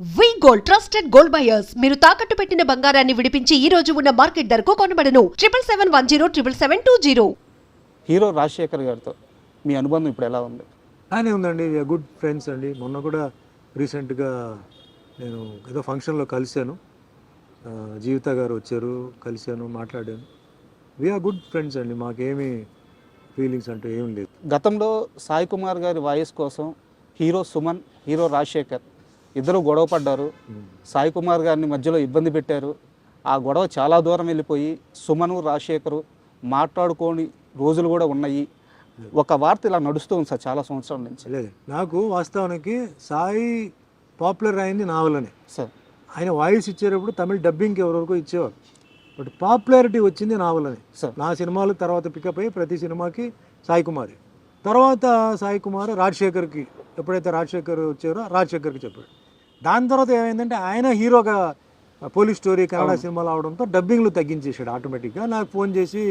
వి gold trusted gold buyers మీరు తాకట్టు పెట్టిన బంగారాన్ని విడిపించి ఈ రోజు ఉన్న మార్కెట్ ధరకు కొనబడను 7771077720. హీరో రాజశేఖర్ గారితో మీ అనుబంధం ఇప్పుడు ఎలా ఉంది? బాగానే ఉందండి, గుడ్ ఫ్రెండ్స్ అండి. మొన్న కూడా రీసెంట్గా నేను ఏదో ఫంక్షన్లో కలిశాను, జీవిత గారు వచ్చారు, కలిశాను, మాట్లాడాను. వీఆర్ గుడ్ ఫ్రెండ్స్ అండి, మాకేమీ ఫీలింగ్స్ అంటూ ఏం లేదు. గతంలో సాయి కుమార్ గారి వాయిస్ కోసం హీరో సుమన్, హీరో రాజశేఖర్ ఇద్దరు గొడవ పడ్డారు. సాయి కుమార్ గారిని మధ్యలో ఇబ్బంది పెట్టారు. ఆ గొడవ చాలా దూరం వెళ్ళిపోయి సుమను రాజశేఖరు మాట్లాడుకోని రోజులు కూడా ఉన్నాయి. ఒక వార్త ఇలా నడుస్తూ ఉంది సార్ చాలా సంవత్సరాల నుంచి. లేదు, నాకు వాస్తవానికి సాయి పాపులర్ అయింది నా వల్లనే సార్. ఆయన వాయిస్ ఇచ్చేటప్పుడు తమిళ డబ్బింగ్కి ఎవరెవరికో ఇచ్చేవారు, బట్ పాపులారిటీ వచ్చింది నా వల్లనే. సార్ నా సినిమాలు తర్వాత పికప్ అయ్యి ప్రతి సినిమాకి సాయి కుమార్, తర్వాత సాయి కుమార్ రాజశేఖర్కి, ఎప్పుడైతే రాజశేఖర్ వచ్చారో రాజశేఖర్కి చెప్పాడు. దాని తర్వాత ఏమైందంటే ఆయన హీరోగా పోలీస్ స్టోరీ కన్నడ సినిమాలు అవడంతో డబ్బింగ్లు తగ్గించేసాడు ఆటోమేటిక్గా. నాకు ఫోన్ చేసి,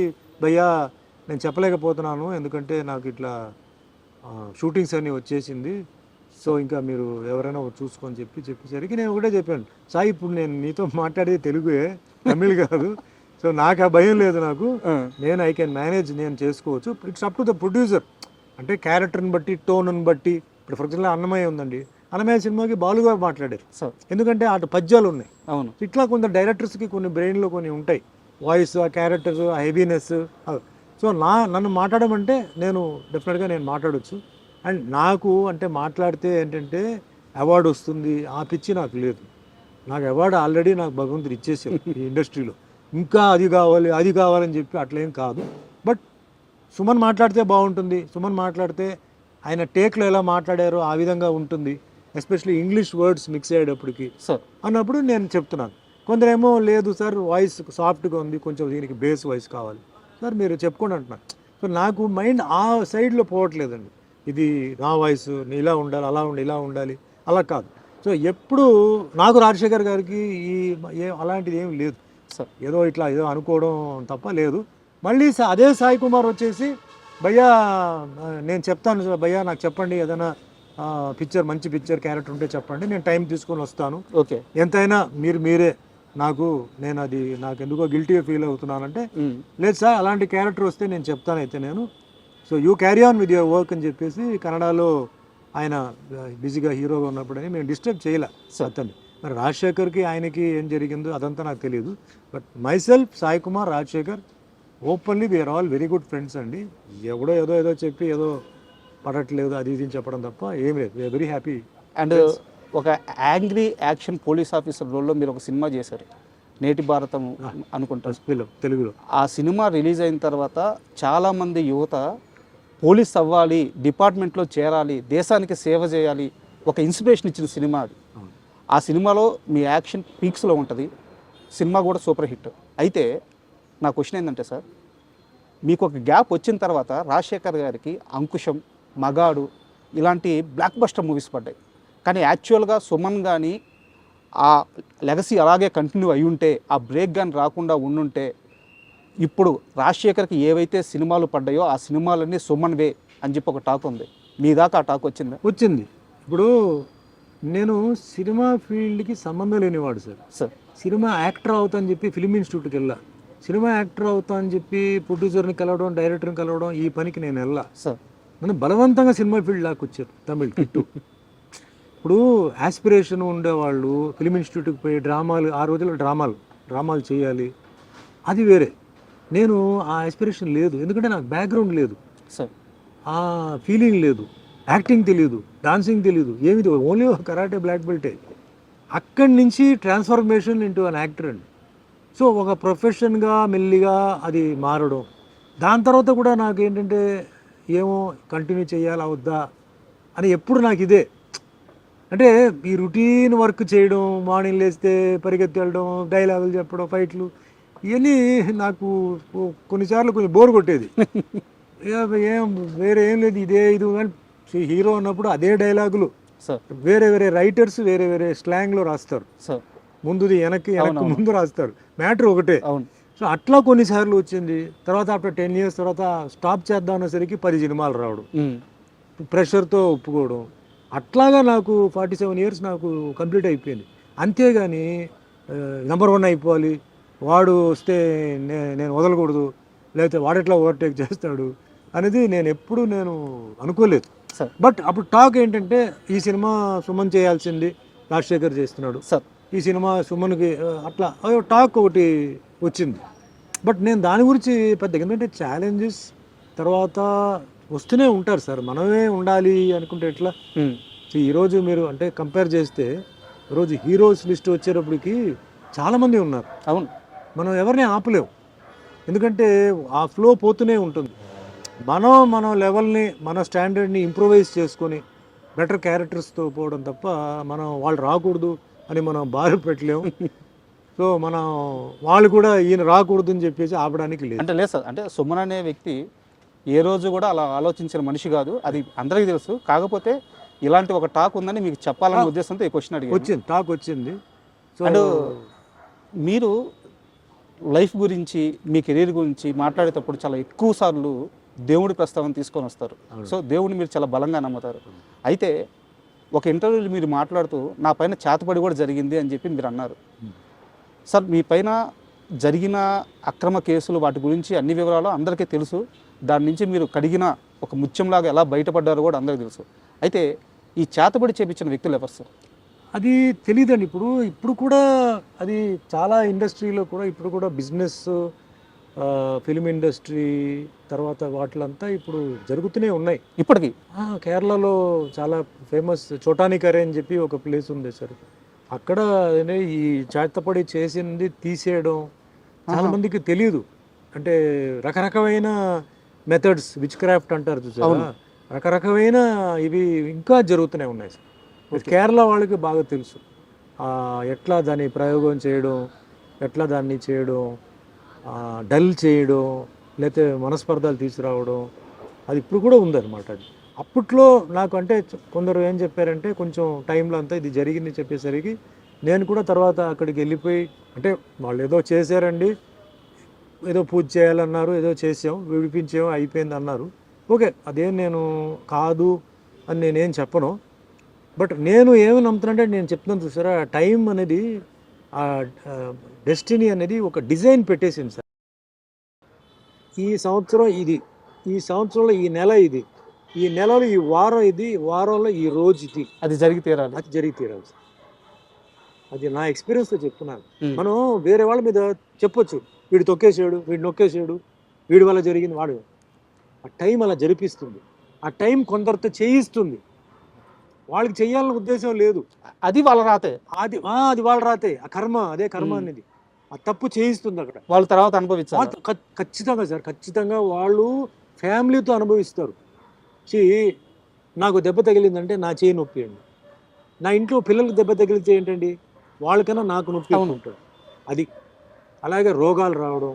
భయ్యా నేను చెప్పలేకపోతున్నాను ఎందుకంటే నాకు ఇట్లా షూటింగ్స్ అన్నీ వచ్చేసింది, సో ఇంకా మీరు ఎవరైనా చూసుకొని చెప్పేసరికి నేను ఒకటే చెప్పాను, సాయి ఇప్పుడు నేను నీతో మాట్లాడేది తెలుగే, తమిళ్ కాదు, సో నాకు ఆ భయం లేదు, నాకు నేను ఐ కెన్ మేనేజ్, నేను చేసుకోవచ్చు. It's up to the producer, అంటే క్యారెక్టర్ని బట్టి, టోన్ని బట్టి. ఇప్పుడు ఫర్ ఎగ్జాంపుల్ అన్నమయ్య ఉందండి, అన్నమయ్య సినిమాకి బాలుగారు మాట్లాడారు, ఎందుకంటే అటు పద్యాలు ఉన్నాయి. అవును, ఇట్లా కొంత డైరెక్టర్స్కి కొన్ని బ్రెయిన్లో కొన్ని ఉంటాయి, వాయిస్, ఆ క్యారెక్టర్, ఆ హెవీనెస్. సో నన్ను మాట్లాడమంటే నేను డెఫినెట్గా నేను మాట్లాడవచ్చు. అండ్ నాకు అంటే మాట్లాడితే ఏంటంటే అవార్డు వస్తుంది ఆ పిచ్చి నాకు లేదు. నాకు అవార్డు ఆల్రెడీ నాకు భగవంతుడు ఇచ్చేసారు ఈ ఇండస్ట్రీలో, ఇంకా అది కావాలని చెప్పి అట్లేం కాదు. బట్ సుమన్ మాట్లాడితే బాగుంటుంది, సుమన్ మాట్లాడితే ఆయన టేక్లో ఎలా మాట్లాడారో ఆ విధంగా ఉంటుంది, ఎస్పెషల్లీ ఇంగ్లీష్ వర్డ్స్ మిక్స్ అయ్యేటప్పటికి అన్నప్పుడు నేను చెప్తున్నాను. కొందరేమో లేదు సార్ వాయిస్ సాఫ్ట్గా ఉంది, కొంచెం దీనికి బేస్ వాయిస్ కావాలి సార్, మీరు చెప్పుకోండి అంటున్నాను. సో నాకు మైండ్ ఆ సైడ్లో పోవట్లేదండి, ఇది నా వాయిస్ ఇలా ఉండాలి, అలా ఉండాలి, ఇలా ఉండాలి, అలా కాదు. సో ఎప్పుడు నాకు రాజశేఖర్ గారికి అలాంటిది ఏం లేదు సార్, ఏదో అనుకోవడం తప్ప లేదు. మళ్ళీ అదే సాయి కుమార్ వచ్చేసి, భయ్యా నేను చెప్తాను సార్, భయ్యా నాకు చెప్పండి ఏదైనా పిక్చర్, మంచి పిక్చర్ క్యారెక్టర్ ఉంటే చెప్పండి, నేను టైం తీసుకొని వస్తాను, ఓకే ఎంతైనా మీరే నేను అది నాకు ఎందుకో గిల్టీగా ఫీల్ అవుతున్నానంటే, లేదు సార్ అలాంటి క్యారెక్టర్ వస్తే నేను చెప్తాను అయితే నేను, so you carry on with your work అని చెప్పేసి కన్నడలో ఆయన బిజీగా హీరోగా ఉన్నప్పుడని మేము డిస్టర్బ్ చేయలే అతన్ని. మరి రాజశేఖర్కి ఆయనకి ఏం జరిగిందో అదంతా నాకు తెలియదు. But myself, Sai Kumar, Rajasekhar openly we're all very good friends అండి. ఎవడో ఏదో చెప్పి ఏదో పడట్లేదు అది ఇది చెప్పడం తప్ప ఏం లేదు, వీఆర్ వెరీ హ్యాపీ. అండ్ ఒక యాంగ్రీ యాక్షన్ పోలీస్ ఆఫీసర్ రోల్లో మీరు ఒక సినిమా చేశారు, నేటి భారతం అనుకుంటారు తెలుగులో. ఆ సినిమా రిలీజ్ అయిన తర్వాత చాలామంది యువత పోలీస్ అవ్వాలి, డిపార్ట్మెంట్లో చేరాలి, దేశానికి సేవ చేయాలి, ఒక ఇన్స్పిరేషన్ ఇచ్చిన సినిమా అది. ఆ సినిమాలో మీ యాక్షన్ పీక్స్లో ఉంటుంది, సినిమా కూడా సూపర్ హిట్. అయితే నా క్వశ్చన్ ఏంటంటే సార్, మీకు ఒక గ్యాప్ వచ్చిన తర్వాత రాజశేఖర్ గారికి అంకుశం, మగాడు ఇలాంటి బ్లాక్ బస్టర్ మూవీస్ పడ్డాయి, కానీ యాక్చువల్గా సుమన్ కానీ ఆ లెగసీ అలాగే కంటిన్యూ అయి ఉంటే, ఆ బ్రేక్ కానీ రాకుండా ఉండుంటే, ఇప్పుడు రాజశేఖర్కి ఏవైతే సినిమాలు పడ్డాయో ఆ సినిమాలన్నీ సుమన్ వే అని చెప్పి ఒక టాక్ ఉంది, మీ దాకా ఆ టాక్ వచ్చింది. ఇప్పుడు నేను సినిమా ఫీల్డ్కి సంబంధం లేనివాడు సార్. సినిమా యాక్టర్ అవుతా అని చెప్పి ఫిలిం ఇన్స్టిట్యూట్కి వెళ్ళా, సినిమా యాక్టర్ అవుతా అని చెప్పి ప్రొడ్యూసర్ని కలవడం, డైరెక్టర్ని కలవడం, ఈ పనికి నేను వెళ్ళా సార్. నన్ను బలవంతంగా సినిమా ఫీల్డ్ లాగా వచ్చారు తమిళ్ కిట్టు. ఇప్పుడు ఆస్పిరేషన్ ఉండేవాళ్ళు ఫిలిం ఇన్స్టిట్యూట్కి పోయి డ్రామాలు, ఆ రోజుల్లో డ్రామాలు చేయాలి, అది వేరే. నేను ఆ ఆస్పిరేషన్ లేదు, ఎందుకంటే నాకు బ్యాక్గ్రౌండ్ లేదు సార్, ఆ ఫీలింగ్ లేదు, యాక్టింగ్ తెలియదు, డాన్సింగ్ తెలియదు, ఏమి తెలియదు, ఓన్లీ కరాటే బ్లాక్ బెల్టే. అక్కడి నుంచి ట్రాన్స్ఫర్మేషన్ ఇంటూ అన్ యాక్టర్ అండి. సో ఒక ప్రొఫెషన్గా మెల్లిగా అది మారడం. దాని తర్వాత కూడా నాకు ఏంటంటే ఏమో కంటిన్యూ చేయాలా వద్దా అని ఎప్పుడు నాకు ఇదే, అంటే ఈ రొటీన్ వర్క్ చేయడం, మార్నింగ్ లేస్తే పరిగెత్తి వెళ్ళడం, డైలాగులు చెప్పడం, ఫైట్లు, ఇవన్నీ నాకు కొన్నిసార్లు కొంచెం బోర్ కొట్టేది. వేరే ఏం లేదు, ఇది హీరో ఉన్నప్పుడు అదే డైలాగులు, వేరే రైటర్స్ వేరే స్లాంగ్లో రాస్తారు, ముందుది వెనక్కి ముందు రాస్తారు, మ్యాటర్ ఒకటే. సో అట్లా కొన్నిసార్లు వచ్చింది. తర్వాత ఆఫ్టర్ 10 years తర్వాత స్టాప్ చేద్దాం అనేసరికి 10 సినిమాలు రావడం, ప్రెషర్తో ఒప్పుకోవడం, అట్లాగా నాకు 47 ఇయర్స్ నాకు కంప్లీట్ అయిపోయింది. అంతేగాని నెంబర్ 1 అయిపోవాలి, వాడు వస్తే నేను వదలకూడదు, లేకపోతే వాడెట్లా ఓవర్టేక్ చేస్తాడు అనేది నేను అనుకోలేదు. సార్ బట్ అప్పుడు టాక్ ఏంటంటే ఈ సినిమా సుమన్ చేయాల్సింది రాజశేఖర్ చేస్తున్నాడు, సార్ ఈ సినిమా సుమన్కి అట్లా టాక్ ఒకటి వచ్చింది. బట్ నేను దాని గురించి పెద్దగా, ఎందుకంటే ఛాలెంజెస్ తర్వాత వస్తూనే ఉంటారు సార్, మనమే ఉండాలి అనుకుంటే ఎట్లా. ఈరోజు మీరు అంటే కంపేర్ చేస్తే ఈరోజు హీరోస్ లిస్ట్ వచ్చేటప్పటికి చాలామంది ఉన్నారు. అవును, మనం ఎవరిని ఆపలేము, ఎందుకంటే ఆ ఫ్లో పోతూనే ఉంటుంది. మన లెవెల్ని మన స్టాండర్డ్ని ఇంప్రూవైజ్ చేసుకొని బెటర్ క్యారెక్టర్స్తో పోవడం తప్ప మనం వాళ్ళు రాకూడదు అని మనం బాధ పెట్టలేము. సో మనం వాళ్ళు కూడా ఈయన రాకూడదు అని చెప్పేసి ఆపడానికి లేదు. అంటే లేదు సార్, అంటే సుమన్ అనే వ్యక్తి ఏ రోజు కూడా అలా ఆలోచించిన మనిషి కాదు, అది అందరికీ తెలుసు. కాకపోతే ఇలాంటి ఒక టాక్ ఉందని మీకు చెప్పాలనే ఉద్దేశంతో ఈ క్వశ్చన్ అడిగాను. వచ్చింది, టాక్ వచ్చింది. సో అండ్ మీరు లైఫ్ గురించి మీ కెరీర్ గురించి మాట్లాడేటప్పుడు చాలా ఎక్కువ సార్లు దేవుడి ప్రస్తావన తీసుకొని వస్తారు. సో దేవుడిని మీరు చాలా బలంగా నమ్ముతారు. అయితే ఒక ఇంటర్వ్యూలో మీరు మాట్లాడుతూ నా పైన చేతపడి కూడా జరిగింది అని చెప్పి మీరు అన్నారు. సార్ మీ పైన జరిగిన అక్రమ కేసులు వాటి గురించి అన్ని వివరాలు అందరికీ తెలుసు. దాని నుంచి మీరు కడిగిన ఒక ముత్యంలాగా ఎలా బయటపడ్డారో కూడా అందరికీ తెలుసు. అయితే ఈ చేతబడి చేపించిన వ్యక్తులు ఎవరు సార్? అది తెలియదండి. ఇప్పుడు కూడా అది చాలా ఇండస్ట్రీలో కూడా ఇప్పుడు కూడా బిజినెస్, ఫిలిం ఇండస్ట్రీ తర్వాత వాటిలంతా ఇప్పుడు జరుగుతూనే ఉన్నాయి ఇప్పటికీ. కేరళలో చాలా ఫేమస్ చోటానికరే అని చెప్పి ఒక ప్లేస్ ఉంది సార్. అక్కడ ఈ చేతపడి చేసింది తీసేయడం చాలా మందికి తెలియదు. అంటే రకరకమైన మెథడ్స్, విచ్ క్రాఫ్ట్ అంటారు చూసారా, రకరకమైన ఇవి ఇంకా జరుగుతూనే ఉన్నాయి సార్. కేరళ వాళ్ళకి బాగా తెలుసు ఎట్లా దాన్ని ప్రయోగం చేయడం, ఎట్లా దాన్ని చేయడం, డల్ చేయడం, లేకపోతే మనస్పర్ధాలు తీసుకురావడం, అది ఇప్పుడు కూడా ఉందన్నమాట. అది అప్పట్లో నాకు అంటే కొందరు ఏం చెప్పారంటే కొంచెం టైంలో అంతా ఇది జరిగింది చెప్పేసరికి నేను కూడా తర్వాత అక్కడికి వెళ్ళిపోయి, అంటే వాళ్ళు ఏదో చేశారండి, ఏదో పూజ చేయాలన్నారు, ఏదో చేసాం, విడిపించాం, అయిపోయింది అన్నారు. ఓకే, అదేం నేను కాదు అని నేనేం చెప్పను. బట్ నేను ఏమి నమ్ముతానంటే నేను చెప్తున్నాను చూసారా, టైం అనేది, ఆ డెస్టినీ అనేది ఒక డిజైన్ పెట్టేసింది సార్. ఈ సంవత్సరం ఇది, ఈ సంవత్సరంలో ఈ నెల ఇది, ఈ నెలలో ఈ వారం ఇది, వారంలో ఈ రోజు ఇది, అది జరిగి తీరాలి, అది జరిగి తీరాలి సార్. అది నా ఎక్స్పీరియన్స్తో చెప్తున్నాను. మనం వేరే వాళ్ళ మీద చెప్పొచ్చు, వీడు తొక్కేసాడు, వీడు నొక్కేసాడు, వీడి వల్ల జరిగింది, వాడు. ఆ టైం అలా జరిపిస్తుంది, ఆ టైం కొందరితో చేయిస్తుంది. వాళ్ళకి చెయ్యాలన్న ఉద్దేశం లేదు, అది వాళ్ళ రాతే, అది వాళ్ళ రాతే, ఆ కర్మ, అదే కర్మ అనేది ఆ తప్పు చేయిస్తుంది అక్కడ. వాళ్ళు తర్వాత అనుభవించాలి. ఖచ్చితంగా సార్, ఖచ్చితంగా వాళ్ళు ఫ్యామిలీతో అనుభవిస్తారు. నాకు దెబ్బ తగిలిందంటే నా చేయి నొప్పి అండి, నా ఇంట్లో పిల్లలకు దెబ్బ తగిలితే ఏంటండి, వాళ్ళకన్నా నాకు నొప్పి ఉంటుంది. అది అలాగే రోగాలు రావడం,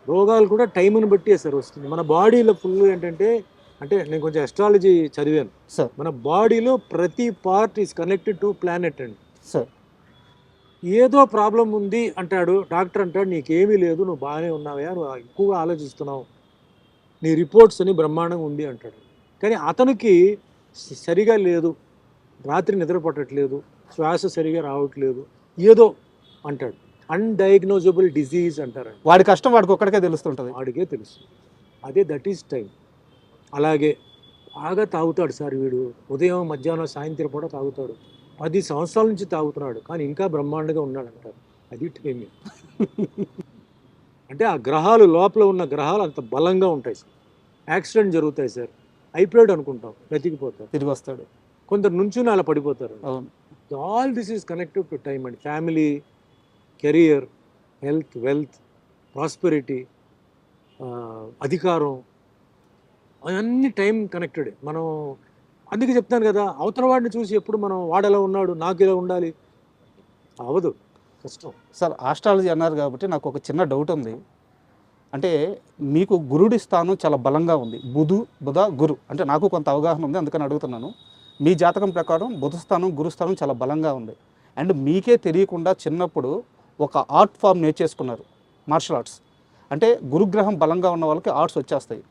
రోగాలు కూడా టైంని బట్టి సార్ వస్తుంది. మన బాడీలో ఫుల్ ఏంటంటే, అంటే నేను కొంచెం అస్ట్రాలజీ చదివాను సార్, మన బాడీలో ప్రతి part is connected to planet అండి సార్. ఏదో ప్రాబ్లం ఉంది అంటాడు డాక్టర్, అంటాడు నీకేమీ లేదు, నువ్వు బాగానే ఉన్నావా, నువ్వు ఎక్కువగా ఆలోచిస్తున్నావు, నీ రిపోర్ట్స్ అని బ్రహ్మాండంగా ఉంది అంటాడు. కానీ అతనికి సరిగా లేదు, రాత్రి నిద్ర పట్టట్లేదు, శ్వాస సరిగా రావట్లేదు, ఏదో అంటాడు. అన్డయాగ్నోజబుల్ డిజీజ్ అంటారు. వాడి కష్టం వాడికి ఒక్కడికే తెలుస్తుంటుంది, వాడికే తెలుసు. అదే దట్ ఈస్ టైం. అలాగే బాగా తాగుతాడు సార్ వీడు, ఉదయం మధ్యాహ్నం సాయంత్రం కూడా తాగుతాడు, 10 సంవత్సరాల నుంచి తాగుతున్నాడు, కానీ ఇంకా బ్రహ్మాండంగా ఉన్నాడు అంటారు. అది టైమే. అంటే ఆ గ్రహాలు, లోపల ఉన్న గ్రహాలు అంత బలంగా ఉంటాయి సార్. యాక్సిడెంట్ జరుగుతాయి సార్, అయిపోయాడు అనుకుంటాం, బ్రతికిపోతారు, తిరిగి వస్తాడు. కొందరు నుంచి అలా పడిపోతారు. All this is connected to time అండి. Family, career, health, wealth, prosperity, అధికారం, అవన్నీ టైం కనెక్టెడ్. మనం అందుకే చెప్తాను కదా, అవతల వాడిని చూసి ఎప్పుడు మనం వాడెలా ఉన్నాడు నాకు ఇలా ఉండాలి అవదు, కష్టం. సార్ ఆస్ట్రాలజీ అన్నారు కాబట్టి నాకు ఒక చిన్న డౌట్ ఉంది. అంటే మీకు గురుడి స్థానం చాలా బలంగా ఉంది, బుధ గురు, అంటే నాకు కొంత అవగాహన ఉంది, అందుకని అడుగుతున్నాను. మీ జాతకం ప్రకారం బుధ స్థానం, గురు స్థానం చాలా బలంగా ఉంది. అండ్ మీకే తెలియకుండా చిన్నప్పుడు ఒక ఆర్ట్ ఫామ్ నేర్చేసుకున్నారు, మార్షల్ ఆర్ట్స్. అంటే గురుగ్రహం బలంగా ఉన్న వాళ్ళకి ఆర్ట్స్ వచ్చేస్తాయి.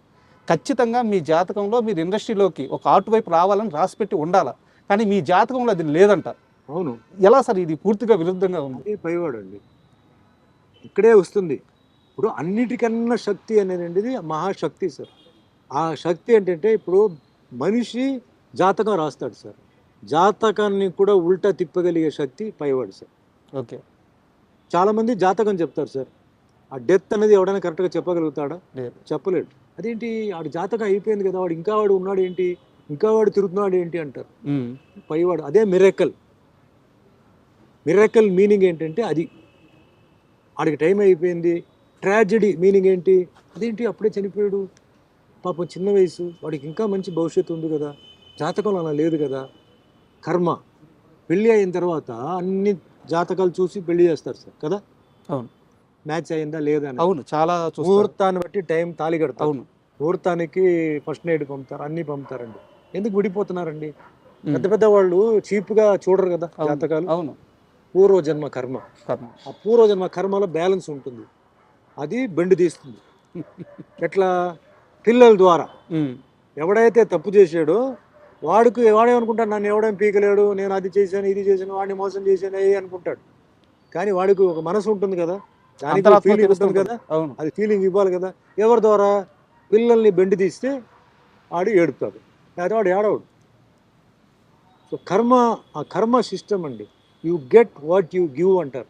ఖచ్చితంగా మీ జాతకంలో మీరు ఇండస్ట్రీలోకి ఒక ఆర్ట్ వైపు రావాలని రాసిపెట్టి ఉండాలి, కానీ మీ జాతకంలో అది లేదంట. అవును, ఎలా సార్ ఇది పూర్తిగా విరుద్ధంగా ఉంది? అదే పైవాడు అండి, ఇక్కడే వస్తుంది. ఇప్పుడు అన్నిటికన్నా శక్తి అనేది మహాశక్తి సార్. ఆ శక్తి ఏంటంటే ఇప్పుడు మనిషి జాతకం రాస్తాడు సార్, జాతకాన్ని కూడా ఉల్టా తిప్పగలిగే శక్తి పైవాడు సార్. ఓకే. చాలామంది జాతకం చెప్తారు సార్, ఆ డెత్ అనేది ఎవడైనా కరెక్ట్గా చెప్పగలుగుతాడా? లేదు. చెప్పలేడు. అదేంటి వాడి జాతకం అయిపోయింది కదా, వాడు ఇంకా వాడు ఉన్నాడు ఏంటి, ఇంకా వాడు తిరుగుతున్నాడు ఏంటి అంటారు. పైవాడు అదే మిరాకిల్. మిరాకిల్ మీనింగ్ ఏంటంటే అది, వాడికి టైం అయిపోయింది. ట్రాజెడీ మీనింగ్ ఏంటి, అదేంటి అప్పుడే చనిపోయాడు, పాపం చిన్న వయసు, వాడికి ఇంకా మంచి భవిష్యత్తు ఉంది కదా, జాతకంలో అలా లేదు కదా. కర్మ. పెళ్ళి అయిన తర్వాత అన్ని జాతకాలు చూసి పెళ్లి చేస్తారు సార్ కదా. అవును. మ్యాచ్ అయిందా లేదా అని. అవును, చాలా చూస్తారు. ముహూర్తాన్ని బట్టి టైం తాళి కడతారు. అవును. ముహూర్తానికి ఫస్ట్ నైట్ పంపుతారు, అన్నీ పంపుతారండి. ఎందుకు విడిపోతున్నారండి? పెద్ద పెద్ద వాళ్ళు చీప్గా చూడరు కదా జాతకాలు. అవును. పూర్వజన్మ కర్మ. కర్మ. ఆ పూర్వజన్మ కర్మలో బ్యాలెన్స్ ఉంటుంది, అది బెండు తీస్తుంది. ఎట్లా? పిల్లల ద్వారా. ఎవడైతే తప్పు చేసాడో వాడేమనుకుంటాడు, నన్ను ఎవడేం పీకలేడు, నేను అది చేశాను ఇది చేశాను, వాడిని మోసం చేశాను అనుకుంటాడు. కానీ వాడికి ఒక మనసు ఉంటుంది కదా, దానికి ఫీలింగ్ ఉంటుంది కదా, అది ఫీలింగ్ ఇవ్వాలి కదా. ఎవరి ద్వారా? పిల్లల్ని బెండి తీస్తే వాడు ఏడుపుతాడు, లేదా వాడు ఏడవడు. సో కర్మ, ఆ కర్మ సిస్టమ్ అండి. You get what you give అంటారు.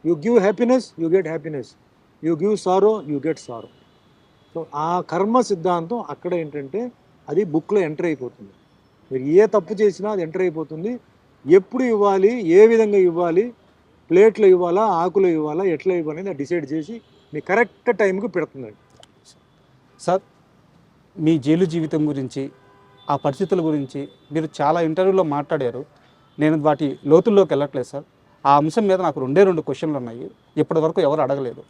You give happiness, you get happiness. You give sorrow, you get sorrow. So ఆ కర్మ సిద్ధాంతం అక్కడ ఏంటంటే అది బుక్లో ఎంటర్ అయిపోతుంది. మీరు ఏ తప్పు చేసినా అది ఎంటర్ అయిపోతుంది. ఎప్పుడు ఇవ్వాలి, ఏ విధంగా ఇవ్వాలి, ప్లేట్లో ఇవ్వాలా, ఆకులో ఇవ్వాలా, ఎట్లా ఇవ్వాలి అనేది డిసైడ్ చేసి మీ కరెక్ట్ టైంకి పెడుతుందండి. సార్, మీ జైలు జీవితం గురించి, ఆ పరిస్థితుల గురించి మీరు చాలా ఇంటర్వ్యూలో మాట్లాడారు. నేను వాటి లోతుల్లోకి వెళ్ళట్లేదు సార్. ఆ అంశం మీద నాకు రెండు క్వశ్చన్లు ఉన్నాయి, ఇప్పటి వరకు ఎవరు అడగలేదు.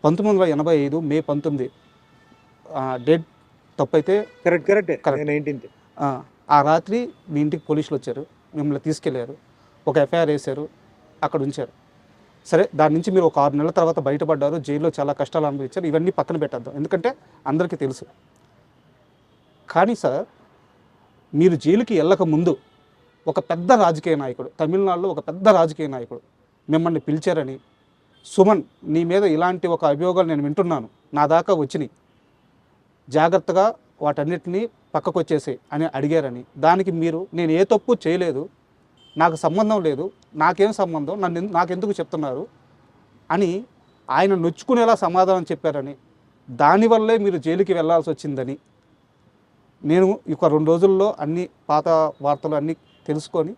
1985 మే 19 డేట్ తప్పైతే కరెక్టే 19th. ఆ రాత్రి మీ ఇంటికి పోలీసులు వచ్చారు, మిమ్మల్ని తీసుకెళ్లారు, ఒక ఎఫ్ఐఆర్ వేశారు, అక్కడ ఉంచారు. సరే, దాని నుంచి మీరు ఒక 6 నెలల తర్వాత బయటపడ్డారు, జైల్లో చాలా కష్టాలు అనుభవించారు. ఇవన్నీ పక్కన పెట్టేద్దాం, ఎందుకంటే అందరికీ తెలుసు. కానీ సార్, మీరు జైలుకి వెళ్ళక ముందు ఒక పెద్ద రాజకీయ నాయకుడు, తమిళనాడులో ఒక పెద్ద రాజకీయ నాయకుడు మిమ్మల్ని పిలిచారని, సుమన్ నీ మీద ఇలాంటి ఒక అభియోగాలు నేను వింటున్నాను, నా దాకా వచ్చినాయి, జాగ్రత్తగా వాటన్నిటినీ పక్కకు వచ్చేసి అని అడిగారని, దానికి మీరు నేను ఏ తప్పు చేయలేదు, నాకు సంబంధం లేదు, నాకేం సంబంధం, నాకెందుకు చెప్తున్నారు అని ఆయన నొచ్చుకునేలా సమాధానం చెప్పారని, దానివల్లే మీరు జైలుకి వెళ్ళాల్సి వచ్చిందని నేను ఒక 2 రోజుల్లో అన్ని పాత వార్తలు అన్నీ తెలుసుకొని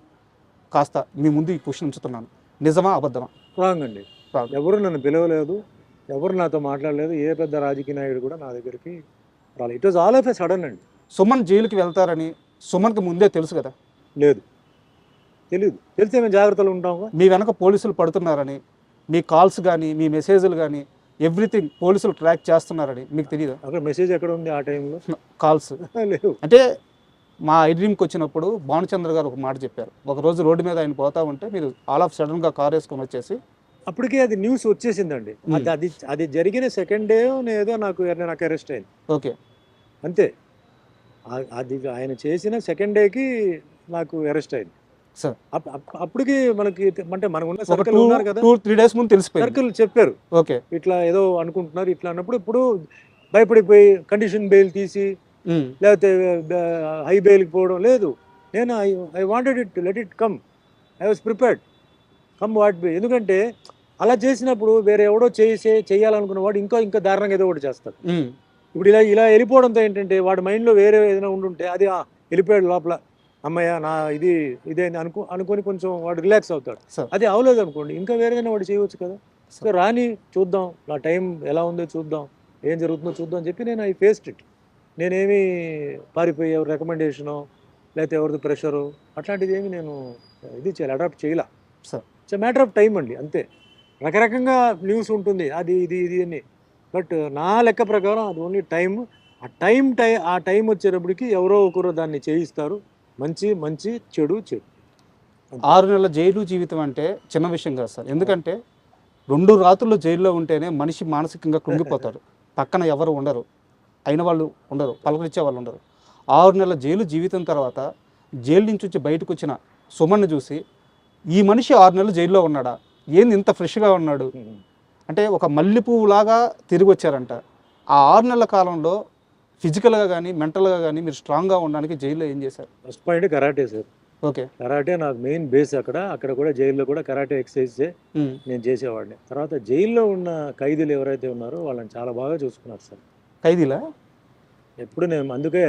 కాస్త మీ ముందు ఈ క్వశ్చన్ ఉంచుతున్నాను. నిజమా అబద్ధమా? రాంగ్ అండి. ఎవరు నన్ను పిలవలేదు, ఎవరు నాతో మాట్లాడలేదు, ఏ పెద్ద రాజకీయ నాయుడు కూడా నా దగ్గరికి రాలేదు. It was all of a sudden అండి. సుమన్ జైలుకి వెళ్తారని సుమన్కి ముందే తెలుసు కదా? లేదు, తెలియదు. తెలిస్తే మేము జాగ్రత్తలు ఉంటాం. మీ వెనక పోలీసులు పడుతున్నారని, మీ కాల్స్ కానీ మీ మెసేజ్లు కానీ ఎవ్రీథింగ్ పోలీసులు ట్రాక్ చేస్తున్నారని మీకు తెలియదు? అక్కడ మెసేజ్ ఎక్కడ ఉంది ఆ టైంలో? కాల్స్ లేవు. అంటే మా ఐడ్రీమ్కి వచ్చినప్పుడు భానుచంద్ర గారు ఒక మాట చెప్పారు, ఒకరోజు రోడ్డు మీద ఆయన పోతా ఉంటే మీరు ఆల్ ఆఫ్ సడన్గా కార్ వేసుకొని వచ్చేసి, అప్పటికే అది న్యూస్ వచ్చేసిందండి. అది జరిగిన సెకండ్ డే ఏదో నాకు అరెస్ట్ అయింది. ఓకే, అంతే. అది ఆయన చేసిన సెకండ్ డేకి నాకు అరెస్ట్ అయింది సార్. అప్పటికి మనకి అంటే మనకు ఉన్న సర్కిల్ ఉన్నారు కదా, 2-3 days ముందు తెలిసిపోయింది. సర్కిల్ చెప్పారు, ఓకే ఇట్లా ఏదో అనుకుంటున్నారు ఇట్లా అన్నప్పుడు, ఇప్పుడు భయపడిపోయి కండిషన్ బెయిల్ తీసి లేకపోతే హై బెయిల్కి పోవడం లేదు. నేను I wanted it, let it come, I was prepared, come what be. ఎందుకంటే అలా చేసినప్పుడు వేరే ఎవడో చేయాలనుకున్న వాడు ఇంకా దారుణంగా ఏదో ఒకటి చేస్తాడు. ఇప్పుడు ఇలా వెళ్ళిపోవడంతో ఏంటంటే వాడి మైండ్లో వేరే ఏదైనా ఉండుంటే అది వెళ్ళిపోయాడు లోపల, అమ్మయ్య నా ఇదే అనుకొని కొంచెం వాడు రిలాక్స్ అవుతాడు. అది అవలేదు అనుకోండి, ఇంకా వేరేదైనా వాడు చేయవచ్చు కదా. సో రాని చూద్దాం, నా టైం ఎలా ఉందో చూద్దాం, ఏం జరుగుతుందో చూద్దాం అని చెప్పి నేను ఐ ఫేస్డ్ ఇట్. నేనేమి పారిపోయి ఎవరి రికమెండేషనో లేకపోతే ఎవరిది ప్రెషరు అట్లాంటిది ఏమి నేను ఇది అడాప్ట్ చేయలే. ఇట్స్ మ్యాటర్ ఆఫ్ టైం అండి, అంతే. రకరకంగా న్యూస్ ఉంటుంది, అది ఇది అని, బట్ నా లెక్క ప్రకారం అది ఓన్లీ టైం. ఆ టైం వచ్చేటప్పటికి ఎవరో ఒకరు దాన్ని చేయిస్తారు, మంచి చెడు. 6 నెలల జైలు జీవితం అంటే చిన్న విషయం కాదు సార్. ఎందుకంటే 2 రాత్రులు జైల్లో ఉంటేనే మనిషి మానసికంగా కృంగిపోతారు, పక్కన ఎవరు ఉండరు. అయిన వాళ్ళు ఉండరు, పలకరించే వాళ్ళు ఉండరు. 6 నెలల జైలు జీవితం తర్వాత జైలు నుంచి వచ్చి బయటకు వచ్చిన సుమన్ను చూసి ఈ మనిషి 6 నెలలు జైల్లో ఉన్నాడా, ఏంది ఇంత ఫ్రెష్గా ఉన్నాడు అంటే ఒక మల్లెపువ్వులాగా తిరిగి వచ్చారంట. ఆ 6 నెలల కాలంలో ఫిజికల్గా కానీ మెంటల్గా కానీ మీరు స్ట్రాంగ్గా ఉండడానికి జైల్లో ఏం చేశారు? First point karate sir. Okay. Karate నాకు మెయిన్ బేస్. అక్కడ కూడా జైల్లో కూడా కరాటే ఎక్సర్సైజ్ నేను చేసేవాడిని. తర్వాత జైల్లో ఉన్న ఖైదీలు ఎవరైతే ఉన్నారో వాళ్ళని చాలా బాగా చూసుకున్నారు సార్. ఖైదీలా? ఎప్పుడు నేను అందుకే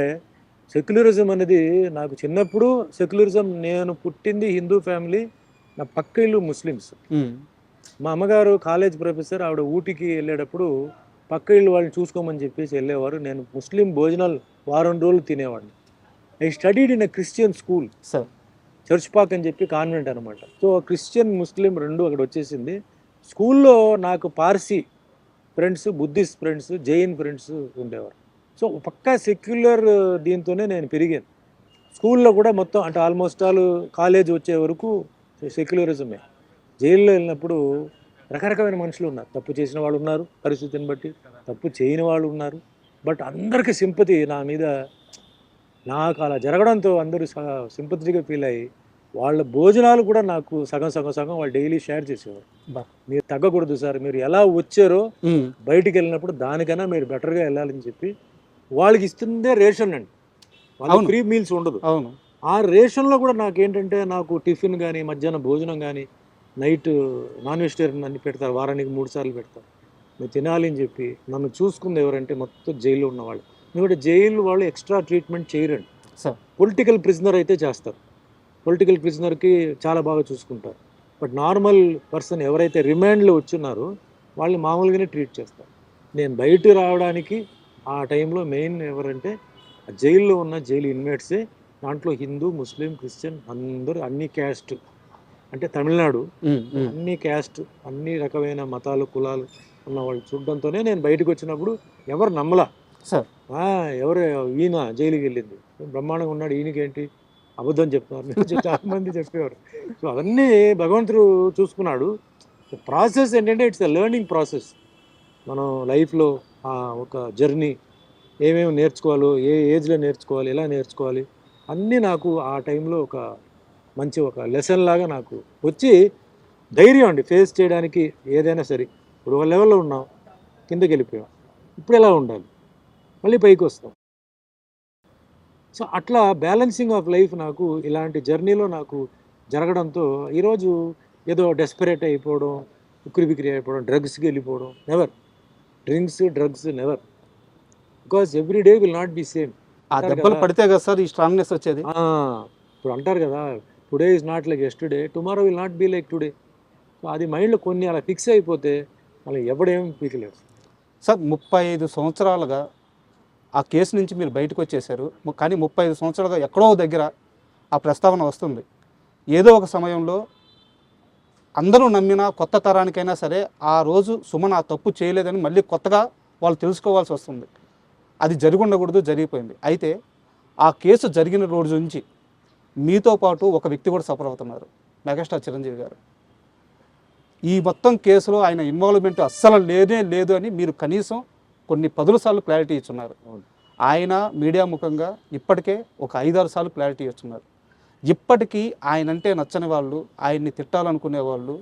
సెక్యులరిజం అనేది నాకు చిన్నప్పుడు సెక్యులరిజం, నేను పుట్టింది హిందూ ఫ్యామిలీ, నా పక్క ఇల్లు ముస్లిమ్స్. మా అమ్మగారు కాలేజ్ ప్రొఫెసర్, ఆవిడ ఊటీకి వెళ్ళేటప్పుడు పక్క ఇల్లు వాళ్ళని చూసుకోమని చెప్పేసి వెళ్ళేవారు. నేను ముస్లిం భోజనాలు వారం రోజులు తినేవాడిని. I studied in a Christian school sir, church Pak అని చెప్పి కాన్వెంట్ అనమాట. సో క్రిస్టియన్ ముస్లిం రెండు అక్కడ వచ్చేసింది. స్కూల్లో నాకు Parsi friends, Buddhist friends, Jain friends ఉండేవారు. సో పక్కా సెక్యులర్ దీంతోనే నేను పెరిగాను. స్కూల్లో కూడా మొత్తం అంటే ఆల్మోస్ట్ ఆల్ కాలేజ్ వచ్చే వరకు సెక్యులరిజమే. జైల్లో వెళ్ళినప్పుడు రకరకమైన మనుషులు ఉన్నారు. తప్పు చేసిన వాళ్ళు ఉన్నారు పరిస్థితిని బట్టి, తప్పు చేయని వాళ్ళు ఉన్నారు. బట్ అందరికీ సింపతి నా మీద, నాకు అలా జరగడంతో అందరూ సింపతిగా ఫీల్ అయ్యి వాళ్ళ భోజనాలు కూడా నాకు సగం సగం సగం వాళ్ళు డైలీ షేర్ చేసేవారు. మీరు తగ్గకూడదు సార్, మీరు ఎలా వచ్చారో బయటికి వెళ్ళినప్పుడు దానికన్నా మీరు బెటర్గా వెళ్ళాలని చెప్పి వాళ్ళకి ఇస్తుందే రేషన్ అండి. వాళ్ళకి ఫ్రీ మీల్స్ ఉండదు. అవును. ఆ రేషన్లో కూడా నాకేంటంటే నాకు టిఫిన్ కానీ, మధ్యాహ్నం భోజనం కానీ, నైట్ నాన్ వెజిటేరియన్ అన్ని పెడతారు, వారానికి 3 సార్లు పెడతారు. మీరు తినాలి అని చెప్పి నన్ను చూసుకుంది ఎవరంటే మొత్తం జైల్లో ఉన్నవాళ్ళు. ఎందుకంటే జైలు వాళ్ళు ఎక్స్ట్రా ట్రీట్మెంట్ చేయరండి. పొలిటికల్ ప్రిజనర్ అయితే చేస్తారు, పొలిటికల్ ప్రిజనర్కి చాలా బాగా చూసుకుంటారు. బట్ నార్మల్ పర్సన్ ఎవరైతే రిమాండ్లో వచ్చున్నారో వాళ్ళని మామూలుగానే ట్రీట్ చేస్తారు. నేను బయట రావడానికి ఆ టైంలో మెయిన్ ఎవరంటే జైల్లో ఉన్న జైలు ఇన్మేట్సే. దాంట్లో హిందూ, ముస్లిం, క్రిస్టియన్ అందరూ, అన్ని క్యాస్ట్, అంటే తమిళనాడు అన్ని క్యాస్ట్, అన్ని రకమైన మతాలు, కులాలు ఉన్న వాళ్ళు చూడడంతోనే నేను బయటకు వచ్చినప్పుడు ఎవరు నమ్మలా సార్. ఎవరు ఈయన జైలుకి వెళ్ళింది బ్రహ్మాండంగా ఉన్నాడు, ఈయనకేంటి అబద్ధం చెప్తున్నారు చాలా మంది చెప్పేవారు. సో అవన్నీ భగవంతుడు చూసుకున్నాడు. ప్రాసెస్ ఏంటంటే ఇట్స్ ఎ లెర్నింగ్ ప్రాసెస్. మనం లైఫ్లో ఒక జర్నీ, ఏమేమి నేర్చుకోవాలో, ఏ ఏజ్లో నేర్చుకోవాలి, ఎలా నేర్చుకోవాలి అన్నీ నాకు ఆ టైంలో ఒక మంచి ఒక లెసన్ లాగా నాకు వచ్చి ధైర్యం అండి ఫేస్ చేయడానికి ఏదైనా సరే. ఇప్పుడు ఒక లెవెల్లో ఉన్నాం, కిందకి వెళ్ళిపోయాం, ఇప్పుడు ఎలా ఉండాలి, మళ్ళీ పైకి వస్తాం. సో అట్లా బ్యాలెన్సింగ్ ఆఫ్ లైఫ్ నాకు ఇలాంటి జర్నీలో నాకు జరగడంతో ఈరోజు ఏదో డెస్పరేట్ అయిపోవడం, ఉక్కిరి బిక్కిరి అయిపోవడం, డ్రగ్స్కి వెళ్ళిపోవడం, never. Drugs never, because every day will not be same. ఆ దెబ్బలు పడితే కదా సార్ ఈ స్ట్రాంగ్నెస్ వచ్చేది. ఇప్పుడు అంటారు కదా, today is not like yesterday, tomorrow will not be like today. So అది మైండ్లో కొన్ని అలా ఫిక్స్ అయిపోతే మళ్ళీ ఎవడేం పీకలేడు సార్. 35 సంవత్సరాలుగా ఆ కేసు నుంచి మీరు బయటకు వచ్చేసారు, కానీ 35 సంవత్సరాలుగా ఎక్కడో దగ్గర ఆ ప్రస్తావన వస్తుంది. ఏదో ఒక సమయంలో అందరూ నమ్మిన కొత్త తరానికైనా సరే ఆ రోజు సుమన్ ఆ తప్పు చేయలేదని మళ్ళీ కొత్తగా వాళ్ళు తెలుసుకోవాల్సి వస్తుంది. అది జరిగి ఉండకూడదు, జరిగిపోయింది. అయితే ఆ కేసు జరిగిన రోజు నుంచి మీతో పాటు ఒక వ్యక్తి కూడా సఫర్ అవుతున్నారు, మెగాస్టార్ చిరంజీవి గారు. ఈ మొత్తం కేసులో ఆయన ఇన్వాల్వ్మెంట్ అస్సలు లేనే లేదు అని మీరు కనీసం కొన్ని 10 సార్లు క్లారిటీ ఇచ్చున్నారు. ఆయన మీడియా ముఖంగా ఇప్పటికే ఒక 5-6 సార్లు క్లారిటీ ఇచ్చున్నారు. ఇప్పటికీ ఆయన అంటే నచ్చని వాళ్ళు, ఆయన్ని తిట్టాలనుకునే వాళ్ళు,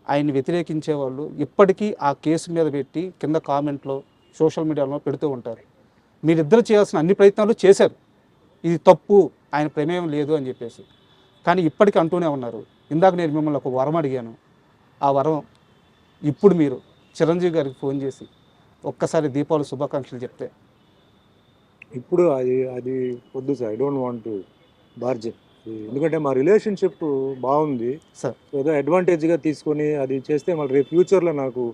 ఆయన్ని వ్యతిరేకించే వాళ్ళు ఇప్పటికీ ఆ కేసు మీద పెట్టి కింద కామెంట్లో, సోషల్ మీడియాలో పెడుతూ ఉంటారు. మీరిద్దరు చేయాల్సిన అన్ని ప్రయత్నాలు చేశారు, ఇది తప్పు, ఆయన ప్రమేయం లేదు అని చెప్పేసి. కానీ ఇప్పటికీ అంటూనే ఉన్నారు. ఇందాక నేను మిమ్మల్ని ఒక వరం అడిగాను, ఆ వరం ఇప్పుడు మీరు చిరంజీవి గారికి ఫోన్ చేసి ఒక్కసారి దీపావళి శుభాకాంక్షలు చెప్తే. ఇప్పుడు అది వద్దు sir, I don't want to bargain. ఎందుకంటే మా రిలేషన్షిప్ బాగుంది సార్. ఏదో అడ్వాంటేజ్గా తీసుకొని అది చేస్తే మళ్ళీ రేపు ఫ్యూచర్లో నాకు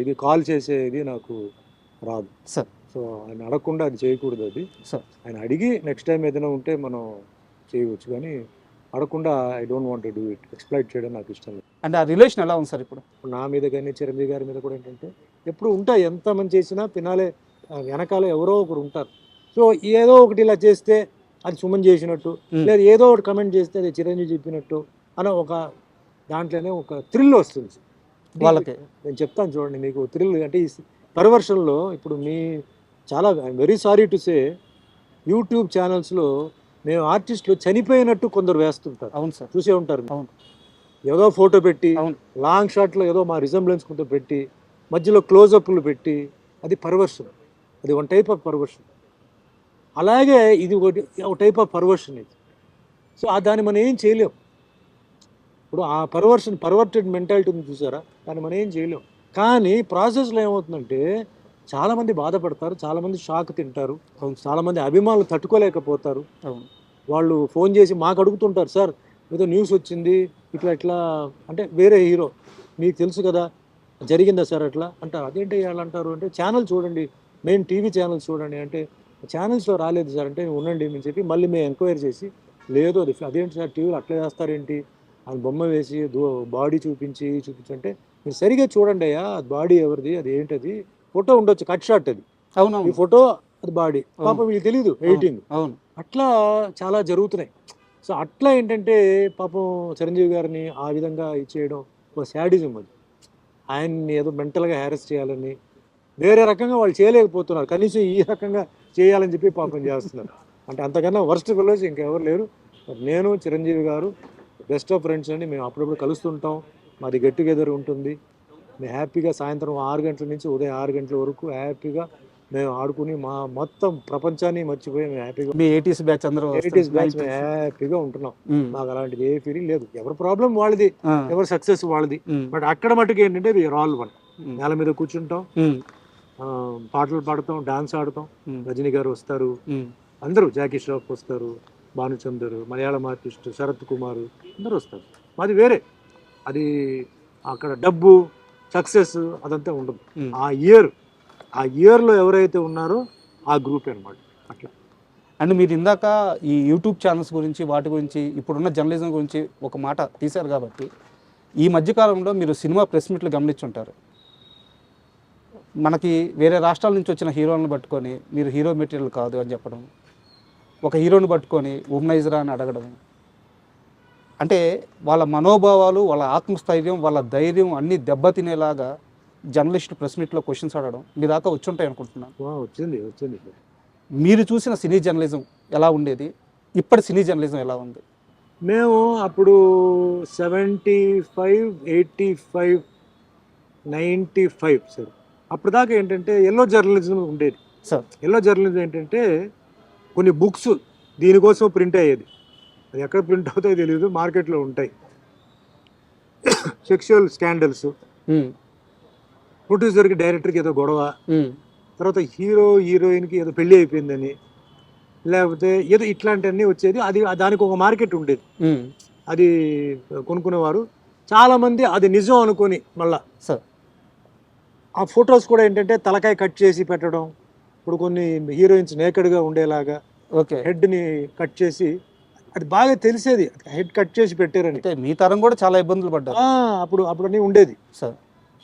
ఇది కాల్ చేసేది నాకు రాదు సార్. సో ఆయన అడగకుండా అది చేయకూడదు. అది సార్ ఆయన అడిగి నెక్స్ట్ టైం ఏదైనా ఉంటే మనం చేయవచ్చు, కానీ అడగకుండా I don't want to do it. Exploit చేయడం నాకు ఇష్టం లేదు. అంటే ఆ రిలేషన్ ఎలా ఉంది సార్ ఇప్పుడు? నా మీద కానీ చిరంజీవి గారి మీద కూడా ఏంటంటే ఎప్పుడు ఉంటాయి, ఎంత మంది చేసినా పినాలే వెనకాల ఎవరో ఒకరు ఉంటారు. సో ఏదో ఒకటి ఇలా చేస్తే అది సుమన్ చేసినట్టు, లేదా ఏదో ఒకటి కమెంట్ చేస్తే అది చిరంజీవి చెప్పినట్టు అని ఒక దాంట్లోనే ఒక థ్రిల్ వస్తుంది వాళ్ళకి. నేను చెప్తాను చూడండి మీకు థ్రిల్ అంటే ఈ పర్వర్షన్లో ఇప్పుడు చాలా I'm very sorry to say YouTube ఛానల్స్లో మేము ఆర్టిస్టులు చనిపోయినట్టు కొందరు వేస్తుంటారు. అవును సార్. చూసే ఉంటారు. అవును. ఏదో ఫోటో పెట్టి అవును. లాంగ్ షాట్లో ఏదో మా రిజంబ్లెన్స్ కొంత పెట్టి మధ్యలో క్లోజప్లు పెట్టి అది పర్వర్షన్. అది వన్ టైప్ ఆఫ్ పర్వర్షన్. అలాగే ఇది ఒక టైప్ ఆఫ్ పర్వర్షన్ ఇది. సో దాన్ని మనం ఏం చేయలేం. ఇప్పుడు ఆ పర్వర్టెడ్ మెంటాలిటీ ఉంది చూసారా, దాన్ని మనం ఏం చేయలేం. కానీ ప్రాసెస్లో ఏమవుతుందంటే చాలామంది బాధపడతారు, చాలామంది షాక్ తింటారు, చాలామంది అభిమానులు తట్టుకోలేకపోతారు. వాళ్ళు ఫోన్ చేసి మాకు అడుగుతుంటారు, సార్ ఏదో న్యూస్ వచ్చింది ఇట్లా అంటే వేరే హీరో మీకు తెలుసు కదా జరిగిందా సార్ అట్లా అంటారు. అదేంటి వాళ్ళు అంటారు అంటే ఛానల్ చూడండి, మెయిన్ టీవీ ఛానల్స్ చూడండి అంటే ఛానల్స్లో రాలేదు సార్ అంటే ఉండండి అని చెప్పి మళ్ళీ మేము ఎంక్వైరీ చేసి లేదు అదేంటి సార్ టీవీలో అట్లా చేస్తారేంటి అని బొమ్మ వేసి బాడీ చూపించంటే మీరు సరిగా చూడండి అయ్యా అది బాడీ ఎవరిది, అది ఏంటది, ఫోటో ఉండొచ్చు కట్ షాట్ అది, అవును, ఈ ఫోటో అది బాడీ, పాపం వీళ్ళు తెలియదు ఎడిటింగ్. అవును. అట్లా చాలా జరుగుతున్నాయి. సో అట్లా ఏంటంటే పాపం చిరంజీవి గారిని ఆ విధంగా ఇచ్చేయడం ఒక శాడిజం. అది ఆయన్ని ఏదో మెంటల్గా హ్యారెస్ చేయాలని వేరే రకంగా వాళ్ళు చేయలేకపోతున్నారు, కనీసం ఈ రకంగా చేయాలని చెప్పి పాపం చేస్తున్నారు. అంటే అంతకన్నా వర్స్ట్ ఫెలోస్ ఇంకెవరు లేరు. నేను చిరంజీవి గారు బెస్ట్ ఆఫ్ ఫ్రెండ్స్ అండి. మేము అప్పుడప్పుడు కలుస్తుంటాం, మాది గెట్ టుగెదర్ ఉంటుంది. మేము హ్యాపీగా సాయంత్రం 6 గంటల నుంచి ఉదయం 6 గంటల వరకు హ్యాపీగా మేము ఆడుకుని మా మొత్తం ప్రపంచాన్ని మర్చిపోయి మేము హ్యాపీగా మీ 80s బ్యాచ్ అందరూ 80s బ్యాచ్ మేము హ్యాపీగా ఉంటున్నాం. మాకు అలాంటిది ఏ ఫీలింగ్ లేదు. ఎవరి ప్రాబ్లం వాళ్ళది, ఎవరి సక్సెస్ వాళ్ళది. బట్ అక్కడ మటుకు ఏంటంటే వీఆర్ ఆల్ వన్. నేల మీద కూర్చుంటాం, పాటలు పాడతాం, డాన్స్ ఆడతాం. రజనీ గారు వస్తారు, అందరూ జాకీ ష్రాఫ్ వస్తారు, భానుచందర్, మలయాళం ఆర్టిస్ట్ శరత్ కుమార్ అందరూ వస్తారు. మాది వేరే. అది అక్కడ డబ్బు సక్సెస్ అదంతా ఉండదు. ఆ ఇయర్లో ఎవరైతే ఉన్నారో ఆ గ్రూప్ అనమాట. అట్లా. అండ్ మీరు ఇందాక ఈ యూట్యూబ్ ఛానల్స్ గురించి వాటి గురించి ఇప్పుడున్న జర్నలిజం గురించి ఒక మాట తీశారు కాబట్టి ఈ మధ్యకాలంలో మీరు సినిమా ప్రెస్ మీట్లు గమనించుంటారు. మనకి వేరే రాష్ట్రాల నుంచి వచ్చిన హీరోలను పట్టుకొని మీరు హీరో మెటీరియల్ కాదు అని చెప్పడం, ఒక హీరోని పట్టుకొని ఉమ్నైజరా అని అడగడం, అంటే వాళ్ళ మనోభావాలు, వాళ్ళ ఆత్మస్థైర్యం, వాళ్ళ ధైర్యం అన్నీ దెబ్బతినేలాగా జర్నలిస్ట్ ప్రెస్ మీట్లో క్వశ్చన్స్ అడగడం మీ దాకా వచ్చుంటాయి అనుకుంటున్నాను. వచ్చింది. మీరు చూసిన సినీ జర్నలిజం ఎలా ఉండేది, ఇప్పటి సినీ జర్నలిజం ఎలా ఉంది? మేము అప్పుడు 75, 85, 95 సార్ అప్పుడు దాకా ఏంటంటే ఎల్లో జర్నలిజం ఉండేది సార్. ఎల్లో జర్నలిజం ఏంటంటే కొన్ని బుక్స్ దీనికోసం ప్రింట్ అయ్యేది. అది ఎక్కడ ప్రింట్ అవుతాయో తెలియదు, మార్కెట్లో ఉంటాయి. సెక్షువల్ స్కాండల్స్, ప్రొడ్యూసర్కి డైరెక్టర్కి ఏదో గొడవ, తర్వాత హీరోయిన్కి ఏదో పెళ్ళి అయిపోయిందని, లేకపోతే ఏదో ఇట్లాంటివన్నీ వచ్చేది. అది దానికి ఒక మార్కెట్ ఉండేది. అది కొనుక్కునేవారు చాలామంది. అది నిజం అనుకొని మళ్ళా సార్ ఆ ఫొటోస్ కూడా ఏంటంటే తలకాయ కట్ చేసి పెట్టడం. ఇప్పుడు కొన్ని హీరోయిన్స్ నేకెడ్గా ఉండేలాగా హెడ్ని కట్ చేసి, అది బాగా తెలిసేది హెడ్ కట్ చేసి పెట్టారని. మీ తరం కూడా చాలా ఇబ్బందులు పడ్డారు అప్పుడు అన్నీ ఉండేది సార్.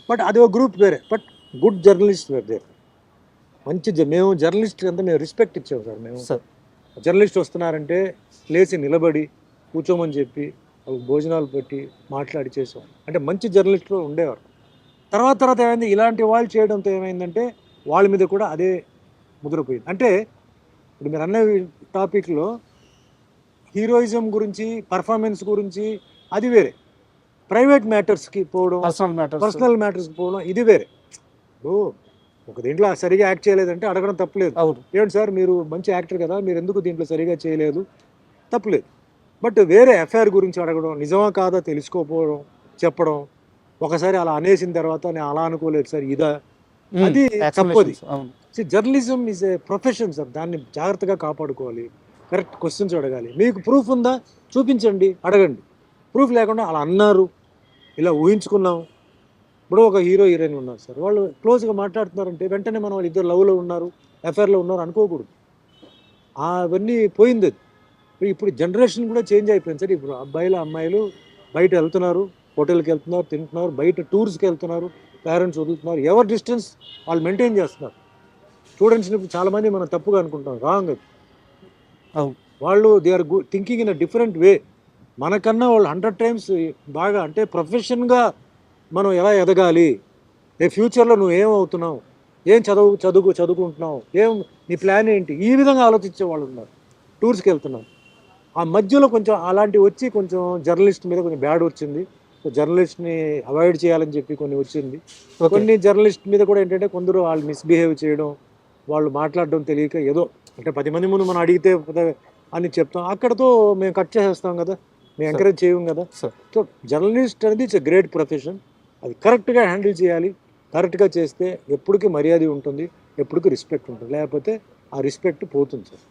బట్ అది ఒక గ్రూప్ వేరే. But good journalist were there. మంచి మేము జర్నలిస్ట్ అంతా మేము రెస్పెక్ట్ ఇచ్చాము సార్. మేము జర్నలిస్ట్ వస్తున్నారంటే లేచి నిలబడి కూర్చోమని చెప్పి భోజనాలు పెట్టి మాట్లాడి చేసాం. అంటే మంచి జర్నలిస్టులు ఉండేవారు. తర్వాత ఏమైంది, ఇలాంటి వాళ్ళు చేయడంతో ఏమైందంటే వాళ్ళ మీద కూడా అదే ముద్రపోయింది. అంటే ఇప్పుడు మీరు అన్న టాపిక్లో హీరోయిజం గురించి, పర్ఫార్మెన్స్ గురించి అది వేరే, ప్రైవేట్ మ్యాటర్స్కి పోవడం, పర్సనల్ మ్యాటర్స్కి పోవడం ఇది వేరే. ఒక దీంట్లో సరిగా యాక్ట్ చేయలేదంటే అడగడం తప్పులేదు. ఏంటి సార్ మీరు మంచి యాక్టర్ కదా, మీరు ఎందుకు దీంట్లో సరిగా చేయలేదు, తప్పులేదు. బట్ వేరే ఎఫ్ఐఆర్ గురించి అడగడం, నిజమా కాదా తెలుసుకోకపోవడం, చెప్పడం, ఒకసారి అలా అనేసిన తర్వాత నేను అలా అనుకోలేదు సార్ ఇదా, అది తప్పది. Journalism is a profession sir. దాన్ని జాగ్రత్తగా కాపాడుకోవాలి, కరెక్ట్ క్వశ్చన్స్ అడగాలి. మీకు ప్రూఫ్ ఉందా చూపించండి, అడగండి. ప్రూఫ్ లేకుండా అలా అన్నారు, ఇలా ఊహించుకున్నాం. ఇప్పుడు ఒక హీరోయిన్ ఉన్నారు సార్, వాళ్ళు క్లోజ్గా మాట్లాడుతున్నారంటే వెంటనే మనం వాళ్ళు ఇద్దరు లవ్లో ఉన్నారు, ఎఫ్ఐఆర్లో ఉన్నారు అనుకోకూడదు. అవన్నీ పోయింది. అది ఇప్పుడు జనరేషన్ కూడా చేంజ్ అయిపోయింది సార్. ఇప్పుడు అమ్మాయిలు బయట వెళ్తున్నారు, హోటల్కి వెళ్తున్నారు, తింటున్నారు, బయట టూర్స్కి వెళ్తున్నారు, పేరెంట్స్ వదులుతున్నారు, ఎవరి డిస్టెన్స్ వాళ్ళు మెయింటైన్ చేస్తున్నారు. స్టూడెంట్స్ని చాలామంది మనం తప్పుగా అనుకుంటాం, రాంగ్ అది. వాళ్ళు they are thinking in a different way. మనకన్నా వాళ్ళు 100 times బాగా, అంటే ప్రొఫెషన్గా మనం ఎలా ఎదగాలి, రేపు ఫ్యూచర్లో నువ్వు ఏమవుతున్నావు, ఏం చదువుకుంటున్నావు, ఏం నీ ప్లాన్ ఏంటి, ఈ విధంగా ఆలోచించే వాళ్ళు ఉన్నారు. టూర్స్కి వెళ్తున్నాం, ఆ మధ్యలో కొంచెం అలాంటివి వచ్చి కొంచెం జర్నలిస్ట్ మీద కొంచెం బ్యాడ్ వచ్చింది. సో జర్నలిస్ట్ని అవాయిడ్ చేయాలని చెప్పి కొన్ని వచ్చింది. కొన్ని జర్నలిస్ట్ మీద కూడా ఏంటంటే కొందరు వాళ్ళు మిస్బిహేవ్ చేయడం, వాళ్ళు మాట్లాడడం తెలియక ఏదో అంటే 10 మంది ముందు మనం అడిగితే అని చెప్తాం, అక్కడతో మేము కట్ చేసేస్తాం కదా, మేము ఎంకరేజ్ చేయం కదా. సో జర్నలిస్ట్ అనేది ఇట్స్ ఎ గ్రేట్ ప్రొఫెషన్. అది కరెక్ట్గా హ్యాండిల్ చేయాలి. కరెక్ట్గా చేస్తే ఎప్పటికీ మర్యాద ఉంటుంది, ఎప్పటికీ రెస్పెక్ట్ ఉంటుంది. లేకపోతే ఆ రెస్పెక్ట్ పోతుంది సార్.